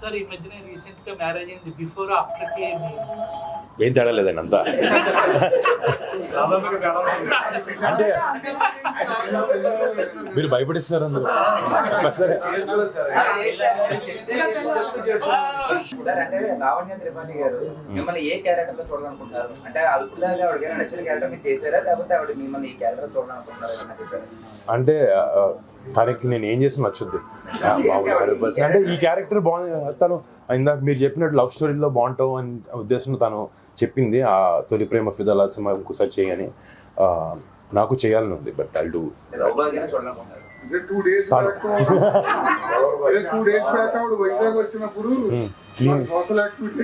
Sir ఈ మధ్యన recent గా మ్యారేజ్ అయింది, బిఫోర్ ఆఫ్టర్ కి ఏం తేడా లేదండి అంతా. అంటే మీరు భయపడిస్తున్నారు అందుకు. సరే సార్ అంటే లావణ్య త్రిపాఠి గారు మిమ్మల్ని ఏ క్యారెక్టర్ లో చూడాలనుకుంటారు? అంటే అల్పులాగా ఆవిడ నచ్చిన క్యారెక్టర్ మీరు చేశారా, లేకపోతే ఆవిడ మిమ్మల్ని ఈ క్యారెక్టర్ చూడాలనుకుంటారు ఏమన్నా చెప్పారు? అంటే తనకి నేను ఏం చేసి నచ్చుద్ది. అంటే ఈ క్యారెక్టర్ బాగుంది, తను ఇందాక మీరు చెప్పినట్టు లవ్ స్టోరీలో బాగుంటావు అని ఉద్దేశంలో తను చెప్పింది. ఆ తొలి ప్రేమ ఫిదాల సినిమా ఇంకోసారి చేయని నాకు చేయాలని ఉంది. But I do. Two days back ఆవిడ వైజాగ్ వచ్చినప్పుడు సోషల్ యాక్టివిటీ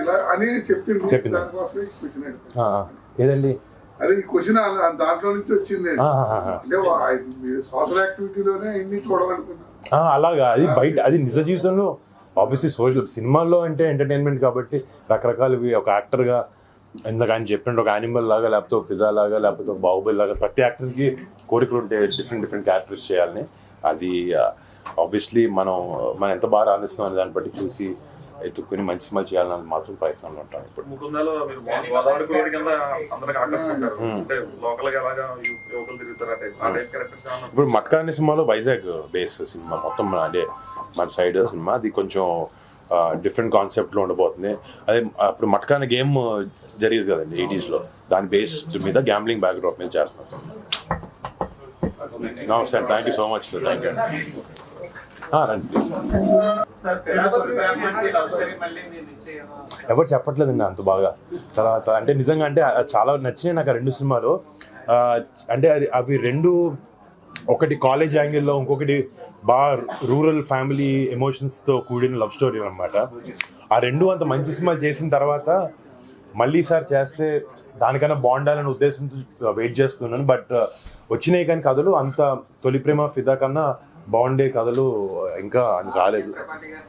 ఇలా అని చెప్పింది. ఏదండి అదే ఈ క్వశ్చన్ దాంట్లో నుంచి వచ్చింది. అంటే సోషల్ యాక్టివిటీలోనే ఇన్ని చూడాలనుకున్నాను. అలాగా అది బయట, అది నిజ జీవితంలో ఆబ్వియస్లీ సోషల్. సినిమాల్లో అంటే ఎంటర్టైన్మెంట్ కాబట్టి రకరకాలవి. ఒక యాక్టర్గా ఇందాక ఆయన చెప్పినట్టు ఒక యానిమల్ లాగా, లేకపోతే ఫిదా లాగా, లేకపోతే బాహుబలి లాగా ప్రతి యాక్టర్కి కోరికలు ఉంటాయి డిఫరెంట్ క్యారెక్టర్స్ చేయాలని. అది ఆబ్వియస్లీ మనం ఎంత బాగా రాణిస్తున్నాం అనే దాన్ని బట్టి చూసి ఎత్తుక్కుని మంచి సినిమా చేయాలని మాత్రం ప్రయత్నంలో ఉంటాం. ఇప్పుడు ఇప్పుడు మట్కా అనే సినిమాలో వైజాగ్ బేస్ సినిమా మొత్తం అదే మన సైడ్ సినిమా. అది కొంచెం డిఫరెంట్ కాన్సెప్ట్లో ఉండబోతుంది. అదే అప్పుడు మట్కా అనే గేమ్ జరిగింది కదండి 80s లో, దాని బేస్ మీద గ్యాంబ్లింగ్ బ్యాక్డ్రాప్ మీద చేస్తున్నాం సార్. నమస్తే, thank you so much sir. Thank you. రండి ప్లీజ్. ఎవరు చెప్పట్లేదండి అంత బాగా. తర్వాత అంటే నిజంగా అంటే చాలా నచ్చినాయి నాకు ఆ రెండు సినిమాలు. అంటే అవి రెండు, ఒకటి కాలేజ్ యాంగిల్లో, ఇంకొకటి బాగా రూరల్ ఫ్యామిలీ ఎమోషన్స్తో కూడిన లవ్ స్టోరీ అనమాట. ఆ రెండు అంత మంచి సినిమాలు చేసిన తర్వాత మళ్ళీ సార్ చేస్తే దానికన్నా బాగుండాలని ఉద్దేశంతో వెయిట్ చేస్తున్నాను. బట్ వచ్చినాయి కానీ కథలు అంత తొలి ప్రేమ ఫిదా కన్నా బాగుండే కథలు ఇంకా రాలేదు.